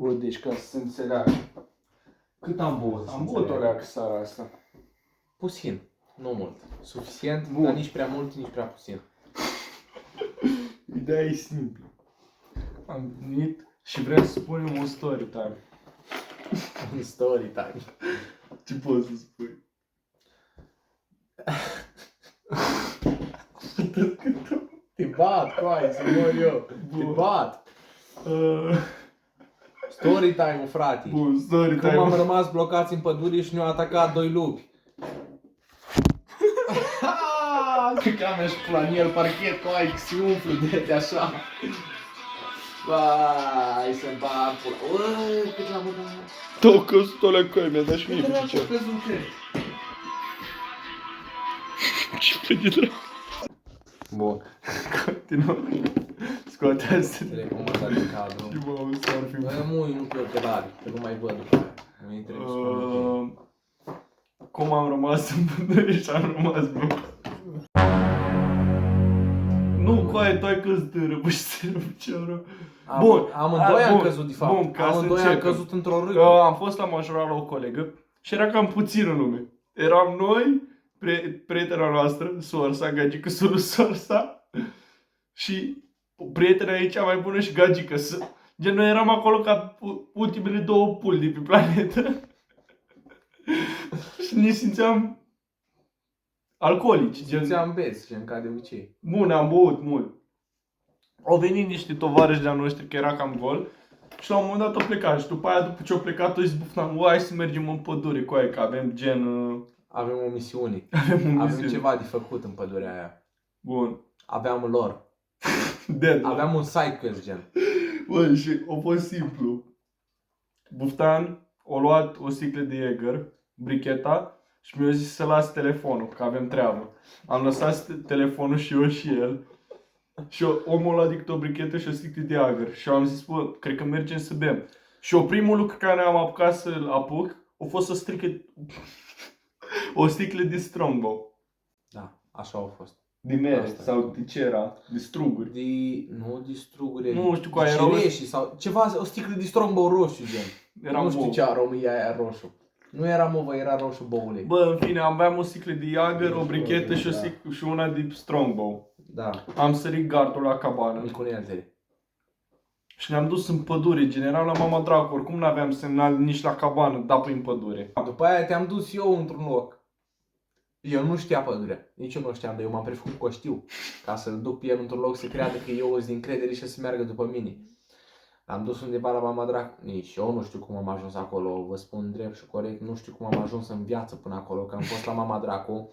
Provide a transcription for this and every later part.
Bă, deci ca să se înțeleagă. Cât am băut? Am băut o leacă seara asta. Puțin, nu mult. Suficient, Bun. dar nici prea mult, nici prea puțin. Ideea e simplă. Am venit și vrem să spunem o story time. Un story time. Ce poți să spui? Te bat, coai, să mor eu. Te bat. Story time, frate. Bun, story Cum time. am rămas blocați în pădure și ne-au atacat doi lupi. Că am și planiel parchet, coai, se umflu de așa. Vai, să bat pula. Uai, cât l-am dat. Tot căzut o leacă, mi-a dat și mie Cât pe l-am picior. căzut, cred. Ce pe dracu. Bun. Continuă. Scoate asta. Recomandat de cadru. Și bă, o să ar fi. Bă, mui, nu pe ochelari, că nu mai văd după aia. Nu intre în spune. Cum am rămas în pădure și am rămas blocat. Nu, coaie, tu ai căzut în râpă și se piciorul. Bun, Amândoi am bun, căzut, de fapt. bun, ca să Amândoi am începem. căzut într-o râpă. Am fost la majorat la o colegă și era cam puțin în lume. Eram noi, prietena noastră, sorsa, gagică, sorsa și prietena ei cea mai bună și gagică. Gen, noi eram acolo ca ultimele două puli de pe planetă. Și ne simțeam alcoolici. Gen, Simțeam beți, gen ca de obicei. bun, am băut mult. Au venit niște tovarăși de-a noștri, că era cam gol. Și la un moment dat au plecat. Și după aia, după ce au plecat, au zis Buftan, hai să mergem în pădure cu aia, că avem gen... Avem o misiune. avem un Avem misiune. ceva de făcut în pădurea aia. Bun. Aveam lor. Dead. Aveam un side quest, gen. Bă, și a fost simplu. Buftan a luat o sticlă de Jäger, bricheta, și mi-a zis să las telefonul, că avem treabă. Am lăsat telefonul și eu și el. Și omul ăla dictă o brichetă și o sticlă de Jäger. Și am zis, bă, cred că mergem să bem. Și primul lucru care am apucat să-l apuc a fost să strică o sticlă de Strongbow. Da, așa au fost. De mere Asta. sau de ce era? De struguri. Nu de struguri. Nu știu cu de aia erau- cireșii sau ceva, o sticlă de strongbow roșu, gen. Era Nu știu mov. ce aromia aia roșu. Nu era movă, era roșu, boule. Bă, în fine, aveam o sticlă de Jäger, o brichetă și, și una de Strongbow. Da, Am sărit gardul la cabană mic uneltele. și ne-am dus în pădure. General la mama dracu, oricum n-aveam semnal nici la cabană, dar prin pădure. După aia te-am dus eu într-un loc. El nu știa pădurea. Nici eu nu știam, dar eu m-am prefăcut că o știu. Ca să-l duc pe el într-un loc să creadă că eu sunt din încredere și să meargă după mine. Am dus undeva la mama dracu. Nici eu nu știu cum am ajuns acolo. Vă spun drept și corect, nu știu cum am ajuns în viață până acolo. Că am fost la mama dracu.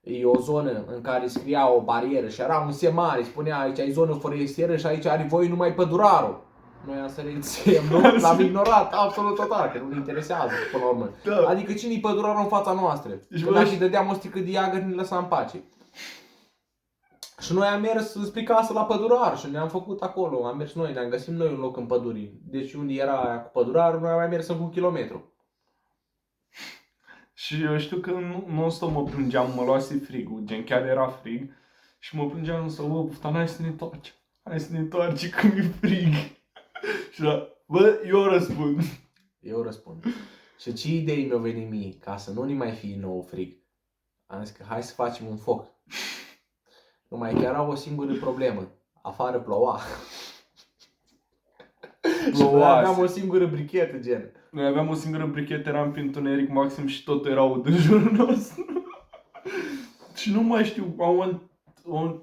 E o zonă în care scria o barieră și era un semn mare. Spunea aici ai zonă forestieră și aici are voie numai pădurarul. Noi am sărit semnul, l-am ignorat absolut total, că nu ne interesează până la urmă. Da. Adică cine-i pădurarul în fața noastră? Deci, Când bă, dacă îi dădeam o sticlă de Jäger, ne lăsa în pace. Și noi am mers spre casă la pădurar și ne-am făcut acolo. Am mers noi, ne-am găsit noi un loc în pădure. Deci unde era aia cu pădurarul, noi am mai mers încă 1 kilometru. Și eu știu că non-stop mă plângeam, mă luase frigul, gen chiar era frig. Și mă plângeam însă, bă, Buftan, hai să ne întoarcem. Hai să ne întoarcem că mi-e frig. Și da, bă, eu răspund. Eu răspund. Și ce idei mi-au venit mie, ca să nu ne mai fie nou frig. Am zis că hai să facem un foc. Numai că era o singură problemă. Afară ploua. Și noi aveam o singură brichetă, gen. Noi aveam o singură brichetă, eram pe întuneric maxim și tot era aud în jurul nostru. Și nu mai știu,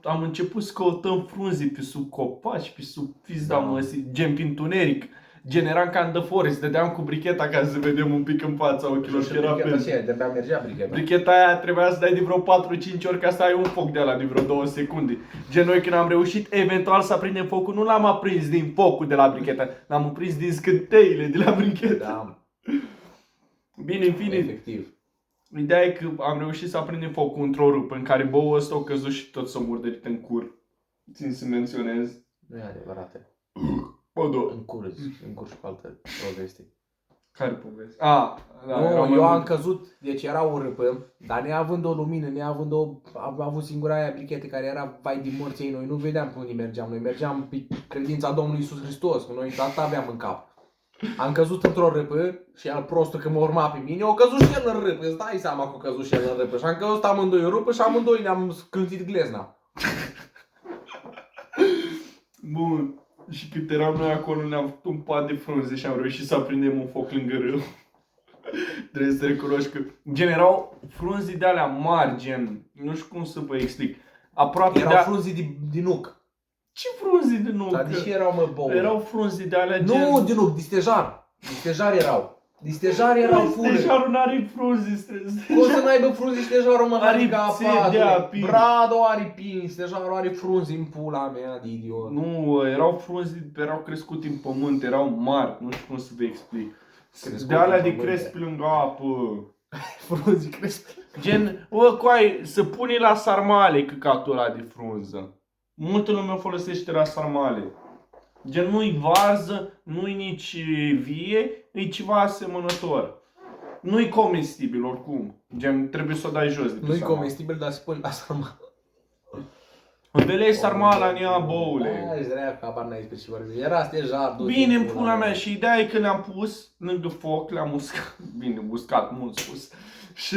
am început să căutăm frunze pe sub copaci, pe sub pizda măsii, gen pe întuneric. Gen eram ca în The Forest, dădeam cu bricheta ca să vedem un pic în fața ochilor Și că era bricheta pe... aceea, de-abia mergea bricheta. Bricheta aia trebuia să dai de vreo 4-5 ori ca să ai un foc de ala de vreo 2 secunde. Gen noi când am reușit eventual să aprindem focul, nu l-am aprins din focul de la brichetă, l-am aprins din scânteile de la brichetă. Da, Bine, în fine, efectiv. ideea e că am reușit să aprindem focul într-o râpă în care băul ăsta a căzut și tot s-a murdărit în cur. Țin să menționez. Nu e adevărat. Bă, da. În curs cu altă poveste. Care poveste? Da, Nu, eu am căzut, deci era o râpă, dar neavând o lumină, am avut singura aia brichetă care era vai din morții ei, noi nu vedeam pe unde mergeam, noi mergeam pe credința Domnului Iisus Hristos, că noi atât aveam în cap. Am căzut într-o râpă și el prostul că mă urma pe mine, o căzut și el în râpă, îți dai seama că a căzut și el în râpă. Și am căzut amândoi în râpă și amândoi ne-am scântit glezna. Bun. Și cât eram noi acolo, ne-am făcut un pat de frunze și am reușit să aprindem un foc lângă râu. Trebuie să recunoști că, gen, erau frunze de alea mari, gen, nu știu cum să vă explic. Aproape Erau frunze din nuc. Ce frunze de nuc? Dar de ce erau, mă, bău? Erau frunze de alea, gen... Nu, din nuc, distejar. Distejar erau. Distejar erau fune. Stejarul n-are frunze. Cum să n-aibă frunze stejarul, mă, Aripi adică de apii. Brado are pini, stejarul are frunze în pula mea de idiot. Nu, erau frunze, erau crescute în pământ, erau mari, nu știu cum să vă explic. Crescut De alea în de pământ, cresc lângă apă. Frunze cresc. Gen, coai, să pune la sarmale căcatul ăla de frunză. Multă lume o folosește la sarmale. Gen, nu-i varză, nu-i nici vie, e ceva asemănător. Nu-i comestibil oricum. Gen, trebuie să o dai jos de pe Nu-i sarmale. comestibil, dar se pune la sarma. Învelei sarmala în ea, boule. Da, ești drept, că apar n-ai despre ce vorbi. Era stejar, Bine, în pula mea, și ideea e că le-am pus lângă foc, le-am uscat, bine, uscat, mult spus. Și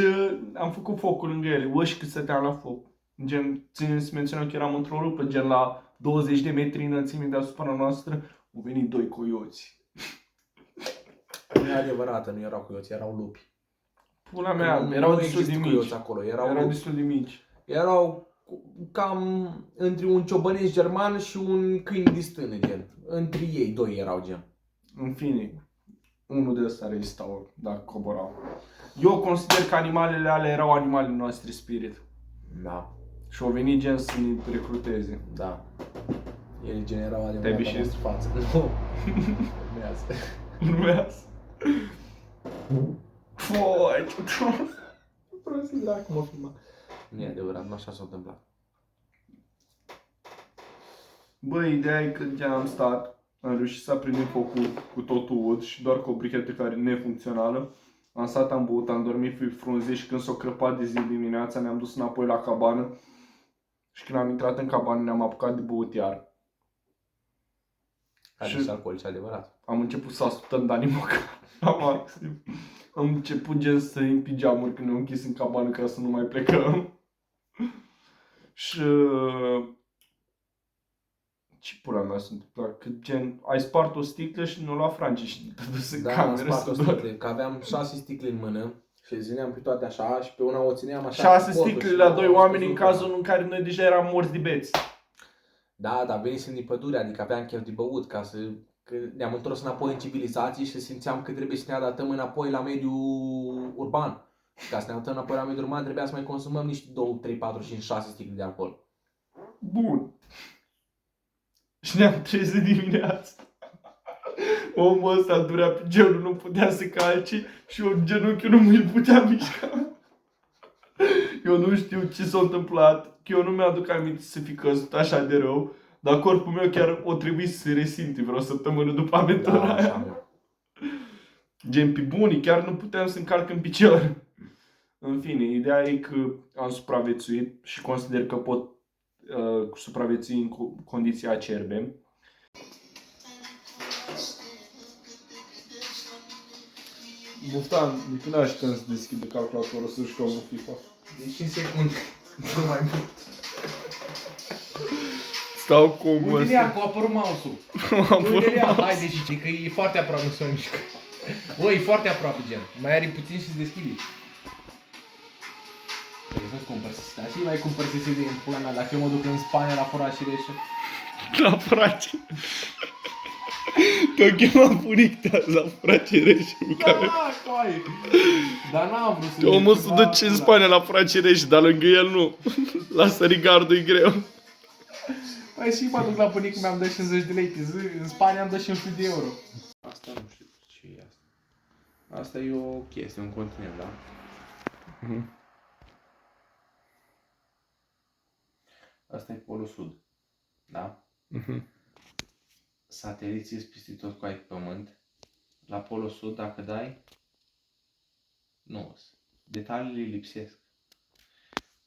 am făcut focul lângă ele, uși cât stăteam la foc. Gen, țin să menționăm că eram într-o rupă, gen la 20 de metri înălțime deasupra noastră, au venit doi coioți. Nu e adevărată, nu erau coioți, erau lupi. Pula mea, erau destul de mici. Acolo, Erau destul de mici. Erau cam între un ciobănesc german și un câine de stână, gen. Între ei, doi erau, gen. În fine, unul de ăsta rezistau, dacă coborau. Eu consider că animalele alea erau animalele noastre spirit. Da, Și au venit gen să ne recruteze. da. Ele generau Te-ai adevărata bișit? noastră față. Nu. Urmează. Urmează. Foi, ce prost. Prost, dracu, mă filma. Nu e adevărat, nu așa s-a întâmplat. Bă, ideea e că gen am stat, am reușit să aprindem focul cu totul ud și doar cu o brichetă care e nefuncțională. Am stat, am băut, am dormit pe frunze și când s-o crăpat de zi dimineața ne-am dus înapoi la cabană. Și când am intrat în cabană ne-am apucat de băut iar. Are și alcool, ce adevărat. Am început să ascultăm Dani Moca la maxim. Am început gen să în pijamuri când ne-am închis în cabană ca să nu mai plecăm. Și... Ce pula mea s-a întâmplat? Că gen, ai spart o sticlă și ne-o lua Franci și te dus în Da, am cameră spart o să doarme. sticle, că aveam 6 sticle în mână și le țineam pe toate așa și pe una o țineam așa. 6 cu cordul sticle și la două 2 am oameni în scăzut. cazul în care noi deja eram morți de beți. Da, dar venisem din pădure, adică aveam chef de băut, că ne-am întors înapoi în civilizație și simțeam că trebuie să ne adaptăm înapoi la mediul urban. Ca să ne adaptăm înapoi la mediul urban trebuia să mai consumăm niște 2, 3, 4, 5, 6 sticle de alcool. Bun. Și ne-am trezit dimineața. Omul ăsta durea pe genul, nu putea să calce și eu genunchiul nu mi-l putea mișca. Eu nu știu ce s-a întâmplat, că eu nu mi-aduc aminte să fi căzut așa de rău, dar corpul meu chiar o trebuie să se resimte vreo săptămână după aventura Da, așa, aia. meu. Gen pe bunii, chiar nu puteam să încarc în picior. În fine, ideea e că am supraviețuit și consider că pot supraviețui în condiții acerbe. Buftan, de când așteptăm să deschide calculatorul să jucăm în FIFA? De 5 secunde, nu mai mult. Stau cum Uite-le ia, că a apărut mouse-ul. Uite-le ia, haide și știi că e foarte aproape, nu se mai mișcă. Bă, e foarte aproape, gen. Mai are puțin și se deschide. Păi nu cumpăr să și mai cumpăr să se în pula mea, dacă eu mă duc în Spania la fora și reșe. La fraci. Te-o chemat bunica la fracirești cu care... Da, coi! Dar n-am vrut să... Omul se duce în Spania la fracirești, dar lângă el nu. La sărigardul e greu. Păi și mă duc la bunic, mi-am dat 50 de lei pe zi, în Spania am dat 500 de euro. Asta nu știu ce e asta. Asta e o chestie, un continent, da? Asta e Polul Sud, da? Sateliții sunt peste tot cu ai pe pământ. La Polul Sud, dacă dai, nu, detaliile lipsesc.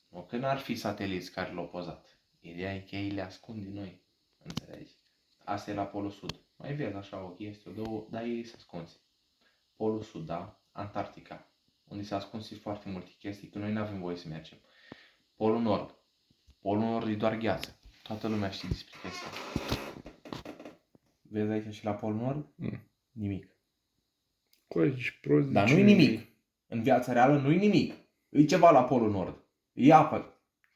Nu că n-ar fi sateliți care l-au pozat. Ideea e că ei le ascund din noi, înțelegi? Asta e la Polul Sud. Mai vezi așa o chestie, două, dar ei se ascunse. Polul Sud, da? Antarctica, unde se ascunse foarte multe chestii, că noi nu avem voie să mergem. Polul Nord. Polul Nord e doar gheață. Toată lumea știe despre chestia. Vezi aici și la Polul Nord? Nimic. Coi, ești prost de Dar ce nu-i nimic. În viața reală nu-i nimic. E ceva la Polul Nord. E apă.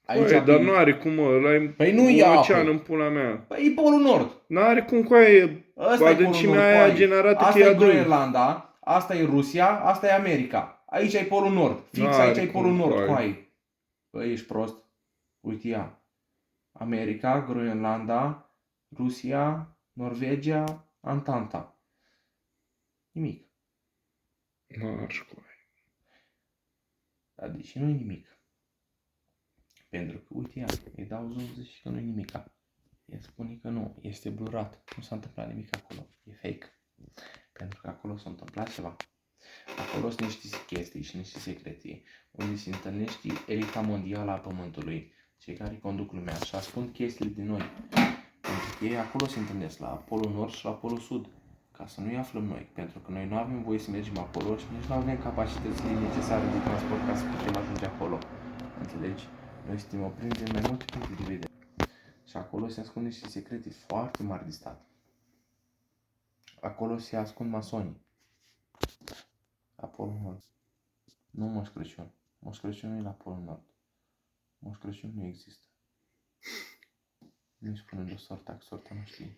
Aici Păi, dar nu are cum, ăla e Păi nu e un apă. ocean în pula mea. Păi e Polul Nord. N-are cum, coaie, Ăsta e Polul adâncimea Nord, aia coaie. generată Asta că e e adânc. Groenlanda, asta e Rusia, asta e America. Aici e Polul Nord. Fix N-are aici e cum, Polul Nord, coaie. coaie. Păi ești prost. Uite ia. America, Groenlanda, Rusia, Norvegia, Antanta. Nimic. N-aș, coaie. Dar de ce nu-i nimic? Pentru că, uite ia, îi dau zoom și că nu-i nimica. El spune că nu, este blurat. Nu s-a întâmplat nimic acolo. E fake. Pentru că acolo s-a întâmplat ceva. Acolo sunt niște chestii și niște secreții unde se întâlnește elita mondială a Pământului, cei care conduc lumea și ascund chestiile din noi. Pentru că ei acolo se întâlnesc, la Polul Nord și la Polul Sud, ca să nu-i aflăm noi. Pentru că noi nu avem voie să mergem acolo și nici nu avem capacitățile necesare de transport ca să putem ajunge acolo. Înțelegi? Noi suntem opriți din mai multe puncte de vedere. Și acolo se ascund niște secrete foarte mari de stat. Acolo se ascund masonii. La Polul Nord. Nu Moș Crăciun. Moș Crăciun nu e la Polul Nord. Moș Crăciun nu există. Nu-i spune de sorta, că sorta nu știe.